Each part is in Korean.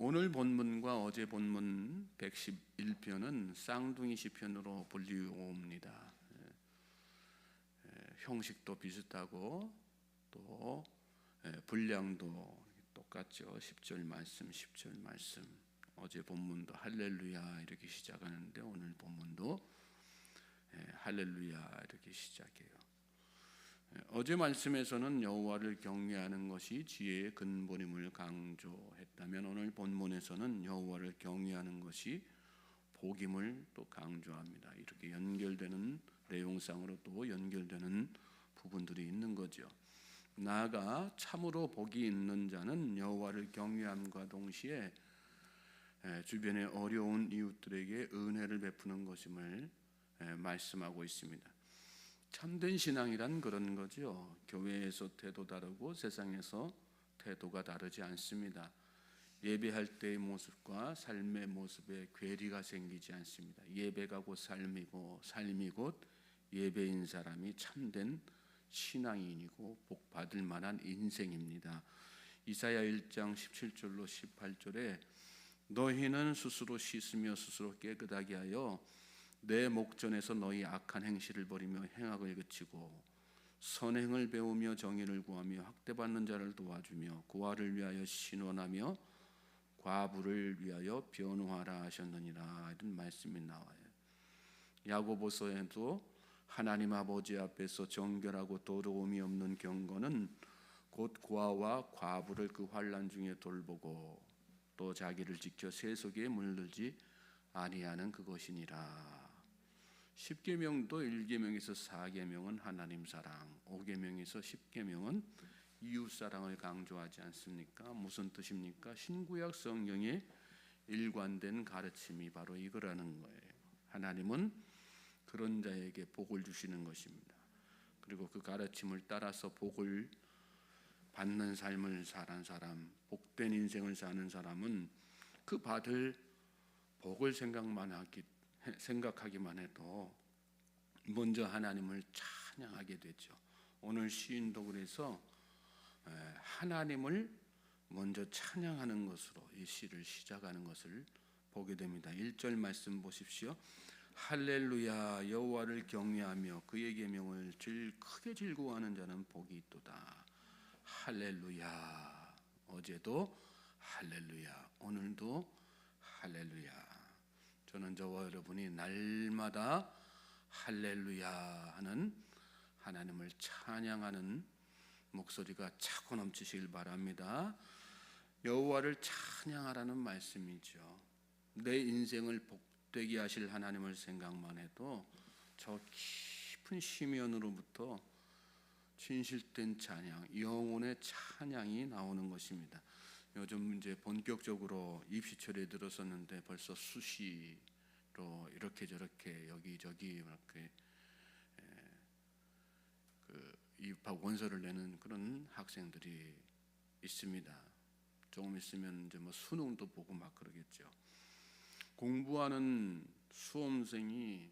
오늘 본문과 어제 본문 111편은 쌍둥이 시편으로 불리옵니다. 형식도 비슷하고 또 분량도 똑같죠. 10절 말씀, 10절 말씀. 어제 본문도 할렐루야 이렇게 시작하는데 오늘 본문도 할렐루야 이렇게 시작해요. 어제 말씀에서는 여호와를 경외하는 것이 지혜의 근본임을 강조했다면 오늘 본문에서는 여호와를 경외하는 것이 복임을 또 강조합니다. 이렇게 연결되는 내용상으로 또 연결되는 부분들이 있는 거죠. 나아가 참으로 복이 있는 자는 여호와를 경외함과 동시에 주변의 어려운 이웃들에게 은혜를 베푸는 것임을 말씀하고 있습니다. 참된 신앙이란 그런 거죠. 교회에서 태도 다르고 세상에서 태도가 다르지 않습니다. 예배할 때의 모습과 삶의 모습에 괴리가 생기지 않습니다. 예배가 곧 삶이고 삶이 곧 예배인 사람이 참된 신앙인이고 복받을 만한 인생입니다. 이사야 1장 17절로 18절에 너희는 스스로 씻으며 스스로 깨끗하게 하여 내 목전에서 너희 악한 행실을 버리며 행악을 그치고 선행을 배우며 정의를 구하며 학대받는 자를 도와주며 고아를 위하여 신원하며 과부를 위하여 변호하라 하셨느니라 이런 말씀이 나와요. 야고보서에도 하나님 아버지 앞에서 정결하고 더러움이 없는 경건은 곧 고아와 과부를 그 환난 중에 돌보고 또 자기를 지켜 세속에 물들지 아니하는 그것이니라. 10계명도 1계명에서 4계명은 하나님 사랑, 5계명에서 10계명은 이웃 사랑을 강조하지 않습니까? 무슨 뜻입니까? 신구약 성경의 일관된 가르침이 바로 이거라는 거예요. 하나님은 그런 자에게 복을 주시는 것입니다. 그리고 그 가르침을 따라서 복을 받는 삶을 사는 사람, 복된 인생을 사는 사람은 그 받을 복을 생각하기만 해도 먼저 하나님을 찬양하게 되죠. 오늘 시인도 그래서 하나님을 먼저 찬양하는 것으로 이 시를 시작하는 것을 보게 됩니다. 1절 말씀 보십시오. 할렐루야 여호와를 경외하며 그의 계명을 크게 즐거워하는 자는 복이 있도다. 할렐루야. 어제도 할렐루야. 오늘도 할렐루야. 저는 저와 여러분이 날마다 할렐루야 하는 하나님을 찬양하는 목소리가 차고 넘치시길 바랍니다. 여호와를 찬양하라는 말씀이죠. 내 인생을 복되게 하실 하나님을 생각만 해도 저 깊은 심연으로부터 진실된 찬양, 영혼의 찬양이 나오는 것입니다. 요즘 이제 본격적으로 입시철에 들어섰는데 벌써 수시로 이렇게 저렇게 여기저기 이렇게 입학 원서를 내는 그런 학생들이 있습니다. 조금 있으면 이제 뭐 수능도 보고 막 그러겠죠. 공부하는 수험생이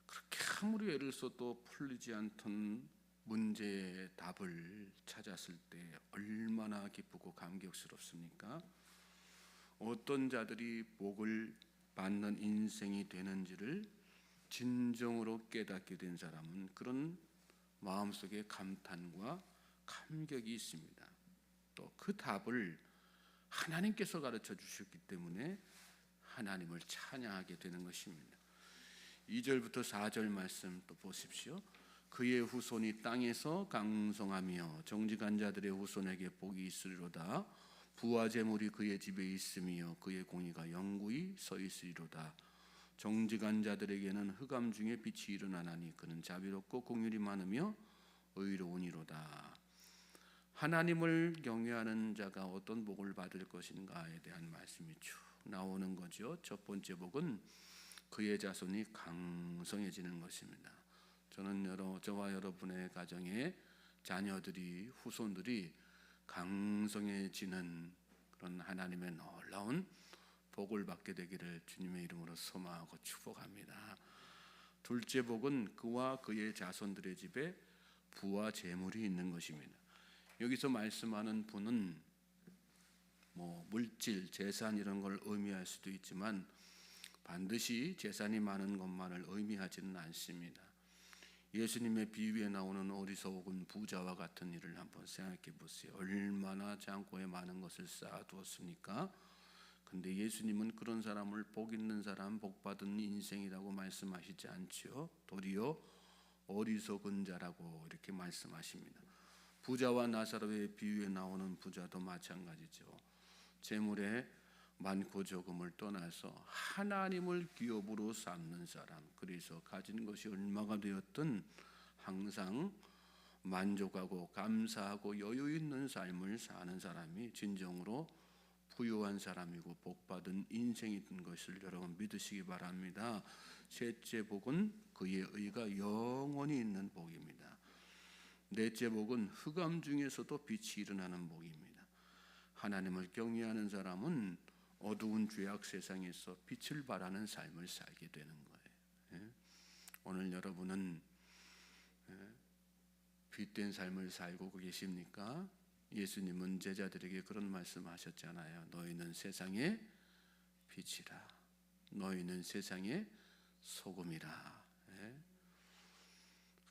그렇게 아무리 애를 써도 풀리지 않던 문제의 답을 찾았을 때 얼마나 기쁘고 감격스럽습니까? 어떤 자들이 복을 받는 인생이 되는지를 진정으로 깨닫게 된 사람은 그런 마음속에 감탄과 감격이 있습니다. 또 그 답을 하나님께서 가르쳐 주셨기 때문에 하나님을 찬양하게 되는 것입니다. 2절부터 4절 말씀 또 보십시오. 그의 후손이 땅에서 강성하며 정직한 자들의 후손에게 복이 있으리로다. 부와 재물이 그의 집에 있으며 그의 공의가 영구히 서 있으리로다. 정직한 자들에게는 흑암 중에 빛이 일어나나니 그는 자비롭고 공율이 많으며 의로우니로다. 하나님을 경외하는 자가 어떤 복을 받을 것인가에 대한 말씀이 쭉 나오는 거죠. 첫 번째 복은 그의 자손이 강성해지는 것입니다. 저는 저와 여러분의 가정에 자녀들이 후손들이 강성해지는 그런 하나님의 놀라운 복을 받게 되기를 주님의 이름으로 소망하고 축복합니다. 둘째 복은 그와 그의 자손들의 집에 부와 재물이 있는 것입니다. 여기서 말씀하는 부는 뭐 물질, 재산 이런 걸 의미할 수도 있지만 반드시 재산이 많은 것만을 의미하지는 않습니다. 예수님의 비유에 나오는 어리석은 부자와 같은 일을 한번 생각해 보세요. 얼마나 창고에 많은 것을 쌓아두었습니까? 근데 예수님은 그런 사람을 복 있는 사람, 복 받은 인생이라고 말씀하시지 않죠. 도리어 어리석은 자라고 이렇게 말씀하십니다. 부자와 나사로의 비유에 나오는 부자도 마찬가지죠. 재물에 많고 적음을 떠나서 하나님을 기업으로 삼는 사람, 그래서 가진 것이 얼마가 되었든 항상 만족하고 감사하고 여유 있는 삶을 사는 사람이 진정으로 부유한 사람이고 복받은 인생인 것을 여러분 믿으시기 바랍니다. 셋째 복은 그의 의가 영원히 있는 복입니다. 넷째 복은 흑암 중에서도 빛이 일어나는 복입니다. 하나님을 경외하는 사람은 어두운 죄악 세상에서 빛을 발하는 삶을 살게 되는 거예요. 오늘 여러분은 빛된 삶을 살고 계십니까? 예수님은 제자들에게 그런 말씀하셨잖아요. 너희는 세상의 빛이라. 너희는 세상의 소금이라.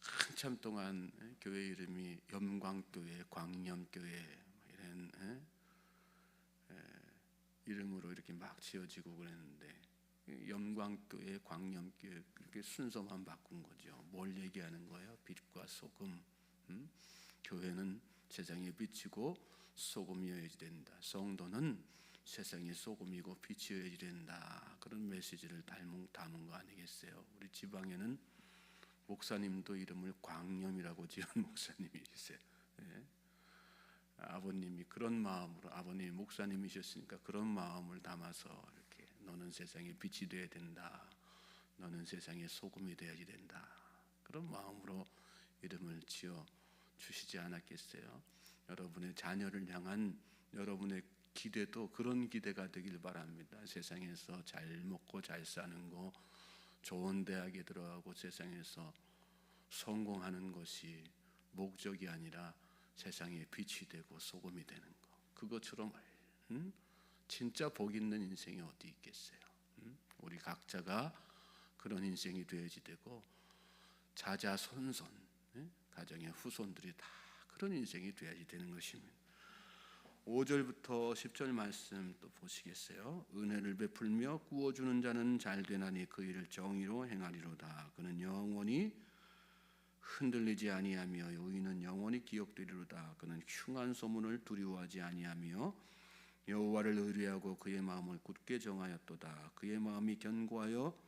한참 동안 교회 이름이 영광교회, 광염교회 이런 이름으로 이렇게 막 지어지고 그랬는데 영광교회, 광염교회 그렇게 순서만 바꾼 거죠. 뭘 얘기하는 거예요? 빛과 소금. 교회는 세상의 빛이고 소금이어야 된다. 성도는 세상의 소금이고 빛이어야 된다. 그런 메시지를 담은 거 아니겠어요? 우리 지방에는 목사님도 이름을 광염이라고 지은 목사님이세요. 아버님이 그런 마음으로, 아버님이 목사님이셨으니까 그런 마음을 담아서 이렇게 너는 세상의 빛이 되어야 된다. 너는 세상의 소금이 되어야 된다. 그런 마음으로 이름을 지어 주시지 않았겠어요? 여러분의 자녀를 향한 여러분의 기대도 그런 기대가 되길 바랍니다. 세상에서 잘 먹고 잘 사는 거, 좋은 대학에 들어가고 세상에서 성공하는 것이 목적이 아니라 세상에 빛이 되고 소금이 되는 거. 그것처럼 진짜 복 있는 인생이 어디 있겠어요? 우리 각자가 그런 인생이 되어야지 되고 자자손손 가정의 후손들이 다 그런 인생이 되어야지 되는 것입니다. 5절부터 10절 말씀 또 보시겠어요? 은혜를 베풀며 구워주는 자는 잘되나니 그 일을 정의로 행하리로다. 그는 영원히 흔들리지 아니하며 의인은 영원히 기억되리로다. 그는 흉한 소문을 두려워하지 아니하며 여호와를 의뢰하고 그의 마음을 굳게 정하였도다. 그의 마음이 견고하여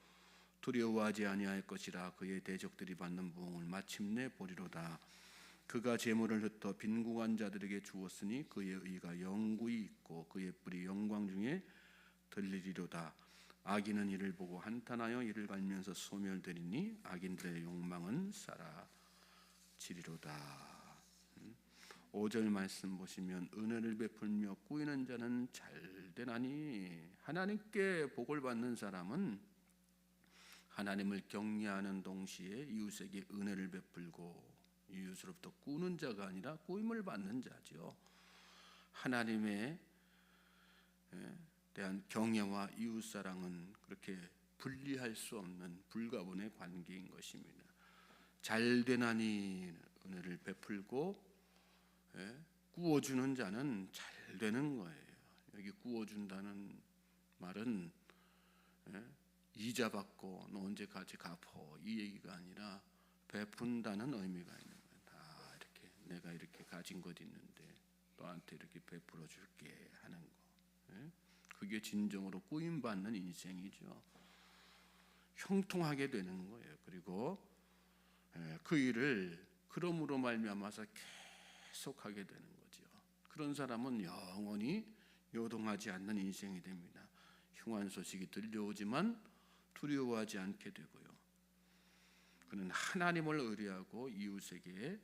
두려워하지 아니할 것이라. 그의 대적들이 받는 부흥을 마침내 보리로다. 그가 재물을 흩어 빈궁한 자들에게 주었으니 그의 의가 영구히 있고 그의 뿔이 영광 중에 들리리로다. 악인은 이를 보고 한탄하여 이를 갈면서 소멸되리니 악인들의 욕망은 사라지리로다. 5절 말씀 보시면 은혜를 베풀며 꾸이는 자는 잘되나니, 하나님께 복을 받는 사람은 하나님을 경외하는 동시에 이웃에게 은혜를 베풀고 이웃으로부터 꾸는 자가 아니라 꾸임을 받는 자죠. 하나님에 대한 경외와 이웃사랑은 그렇게 분리할 수 없는 불가분의 관계인 것입니다. 잘되나니 은혜를 베풀고 구워주는 자는 잘 되는 거예요. 여기 구워준다는 말은 이자 받고 너 언제까지 갚어 이 얘기가 아니라 베푼다는 의미가 있는 거예요. 다 이렇게 내가 이렇게 가진 것 있는데 너한테 이렇게 베풀어 줄게 하는 거. 그게 진정으로 꾸임 받는 인생이죠. 형통하게 되는 거예요. 그리고 그 일을 그럼으로 말미암아서 계속하게 되는 거죠. 그런 사람은 영원히 요동하지 않는 인생이 됩니다. 흉한 소식이 들려오지만 두려워하지 않게 되고요. 그는 하나님을 의뢰하고 이웃에게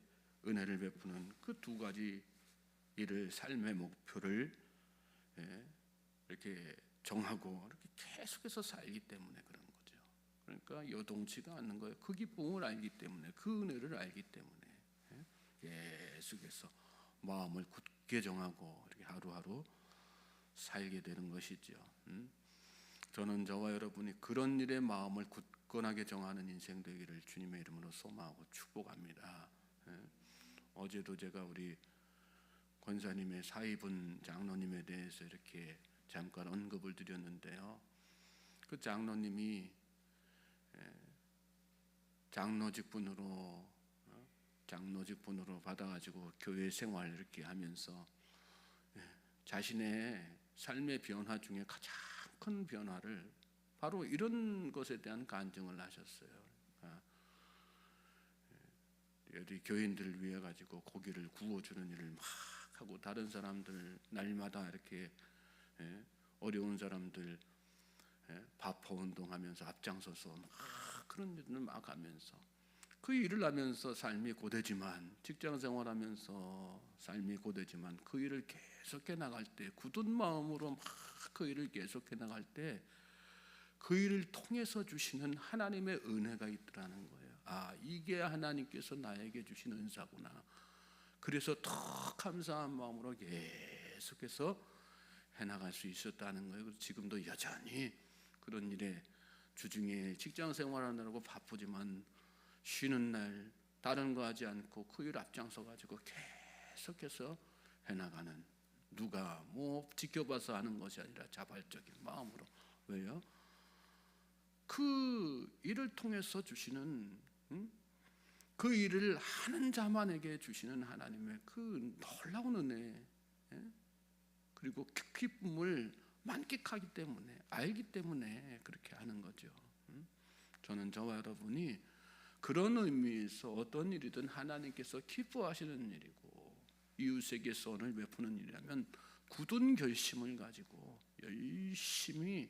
은혜를 베푸는 그 두 가지 일을 삶의 목표를 이렇게 정하고 이렇게 계속해서 살기 때문에 그런 거죠. 그러니까 요동치가 않는 거예요. 그 기쁨을 알기 때문에, 그 은혜를 알기 때문에 계속해서 마음을 굳게 정하고 이렇게 하루하루 살게 되는 것이죠. 저는 저와 여러분이 그런 일에 마음을 굳건하게 정하는 인생 되기를 주님의 이름으로 소망하고 축복합니다. 어제도 제가 우리 권사님의 사위분 장로님에 대해서 이렇게 잠깐 언급을 드렸는데요. 그 장로님이 장로직분으로 받아가지고 교회 생활 이렇게 하면서 자신의 삶의 변화 중에 가장 큰 변화를 바로 이런 것에 대한 간증을 하셨어요. 우리 교인들을 위해 가지고 고기를 구워주는 일을 막 하고 다른 사람들 날마다 이렇게 어려운 사람들 바퍼 운동하면서 앞장서서 막 그런 일을 막 하면서 그 일을 하면서 삶이 고되지만 직장 생활하면서 삶이 고되지만 그 일을 계속해 나갈 때 굳은 마음으로 막 그 일을 계속해 나갈 때 그 일을 통해서 주시는 하나님의 은혜가 있더라는 거예요. 아, 이게 하나님께서 나에게 주신 은사구나. 그래서 더 감사한 마음으로 계속해서 해나갈 수 있었다는 거예요. 그래서 지금도 여전히 그런 일에 주중에 직장 생활하느라고 바쁘지만 쉬는 날 다른 거 하지 않고 그 일 앞장서 가지고 계속해서 해나가는, 누가 뭐 지켜봐서 하는 것이 아니라 자발적인 마음으로. 왜요? 그 일을 통해서 주시는 그 일을 하는 자만에게 주시는 하나님의 그 놀라운 은혜, 그리고 기쁨을 만끽하기 때문에, 알기 때문에 그렇게 하는 거죠. 저는 저와 여러분이 그런 의미에서 어떤 일이든 하나님께서 기뻐하시는 일이고 이웃에게 선을 베푸는 일이라면 굳은 결심을 가지고 열심히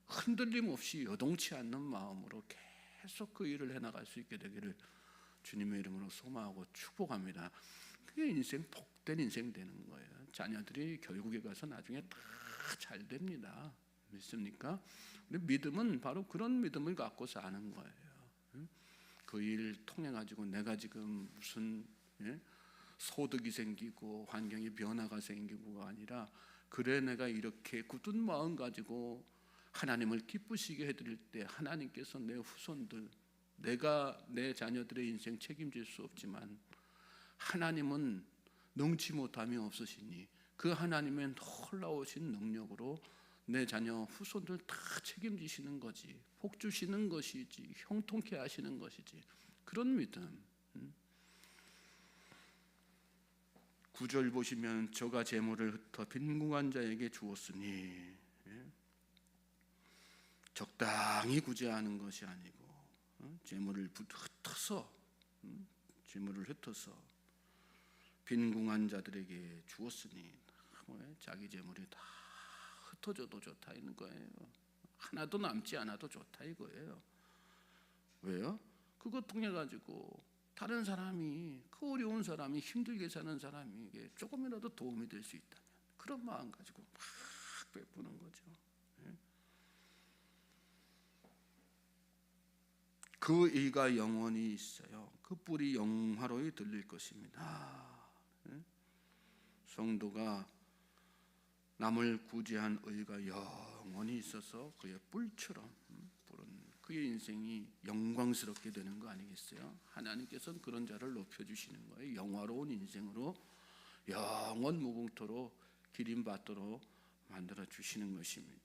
흔들림 없이 여동치 않는 마음으로 계속 그 일을 해나갈 수 있게 되기를 주님의 이름으로 소망하고 축복합니다. 그게 인생 복된 인생 되는 거예요. 자녀들이 결국에 가서 나중에 다 잘 됩니다. 믿습니까? 믿음은 바로 그런 믿음을 갖고 사는 거예요. 그 일을 통해 가지고 내가 지금 무슨 소득이 생기고 환경의 변화가 생기고가 아니라, 그래 내가 이렇게 굳은 마음 가지고 하나님을 기쁘시게 해드릴 때 하나님께서 내 후손들, 내가 내 자녀들의 인생 책임질 수 없지만 하나님은 능치 못함이 없으시니 그 하나님의 놀라우신 능력으로 내 자녀 후손들 다 책임지시는 거지, 복 주시는 것이지, 형통케 하시는 것이지, 그런 믿음. 9절 보시면 저가 재물을 흩어 빈궁한 자에게 주었으니, 적당히 구제하는 것이 아니고 재물을 흩어서 빈궁한 자들에게 주었으니, 자기 재물이 다 흩어져도 좋다 이는 거예요. 하나도 남지 않아도 좋다 이거예요. 왜요? 그것 통해 가지고 다른 사람이, 그 어려운 사람이, 힘들게 사는 사람에게 조금이라도 도움이 될 수 있다면 그런 마음 가지고 막 베푸는 거죠. 그 이가 영원히 있어요. 그 뿔이 영화로이 들릴 것입니다. 성도가 남을 구제한 의가 영원히 있어서 그의 뿔처럼, 뿔은 그의 인생이 영광스럽게 되는 거 아니겠어요? 하나님께서는 그런 자를 높여주시는 거예요. 영화로운 인생으로 영원 무궁토로 기림받도록 만들어 주시는 것입니다.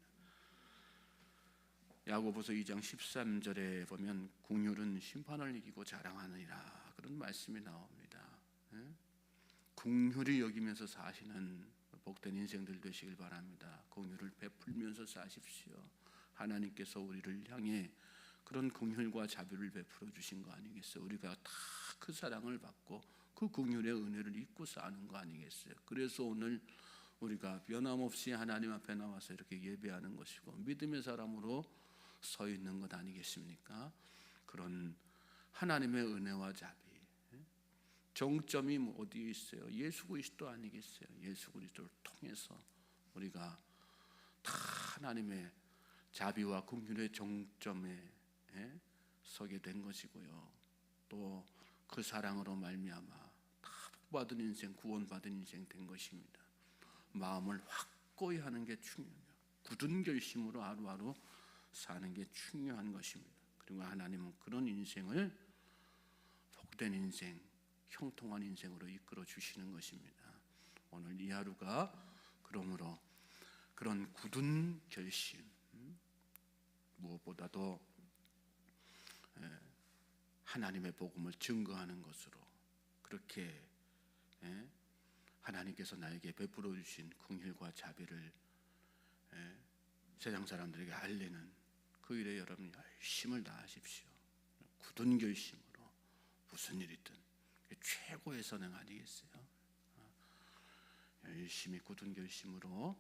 야고보서 2장 13절에 보면 긍휼은 심판을 이기고 자랑하느니라, 그런 말씀이 나옵니다. 긍휼히 여기면서 사시는 복된 인생들 되시길 바랍니다. 긍휼을 베풀면서 사십시오. 하나님께서 우리를 향해 그런 긍휼과 자비를 베풀어 주신 거 아니겠어요? 우리가 다 그 사랑을 받고 그 긍휼의 은혜를 입고 사는 거 아니겠어요? 그래서 오늘 우리가 변함없이 하나님 앞에 나와서 이렇게 예배하는 것이고 믿음의 사람으로 서 있는 것 아니겠습니까? 그런 하나님의 은혜와 자비, 정점이 어디에 있어요? 예수 그리스도 아니겠어요? 예수 그리스도를 통해서 우리가 다 하나님의 자비와 긍휼의 정점에 서게 된 것이고요. 또 그 사랑으로 말미암아 다 복받은 인생, 구원받은 인생 된 것입니다. 마음을 확고히 하는 게 중요해요. 굳은 결심으로 하루하루 사는 게 중요한 것입니다. 그리고 하나님은 그런 인생을 복된 인생, 형통한 인생으로 이끌어 주시는 것입니다. 오늘 이 하루가 그러므로 그런 굳은 결심, 무엇보다도 하나님의 복음을 증거하는 것으로 그렇게 하나님께서 나에게 베풀어 주신 긍휼과 자비를 세상 사람들에게 알리는 그 일에 여러분 열심을 다하십시오. 굳은 결심으로 무슨 일이든 최고의 선행 아니겠어요? 열심히 굳은 결심으로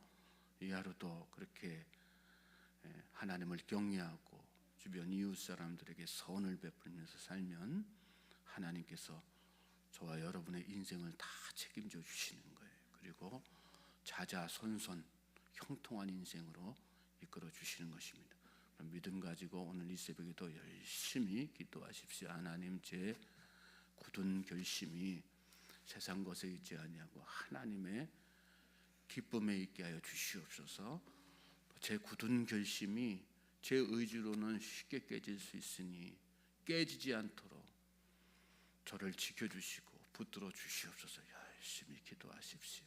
이 하루도 그렇게 하나님을 경외하고 주변 이웃 사람들에게 선을 베풀면서 살면 하나님께서 저와 여러분의 인생을 다 책임져 주시는 거예요. 그리고 자자손손 형통한 인생으로 이끌어 주시는 것입니다. 믿음 가지고 오늘 이 새벽에도 열심히 기도하십시오. 하나님, 제 굳은 결심이 세상 것에 있지 아니하고 하나님의 기쁨에 있게 하여 주시옵소서. 제 굳은 결심이 제 의지로는 쉽게 깨질 수 있으니 깨지지 않도록 저를 지켜주시고 붙들어 주시옵소서. 열심히 기도하십시오.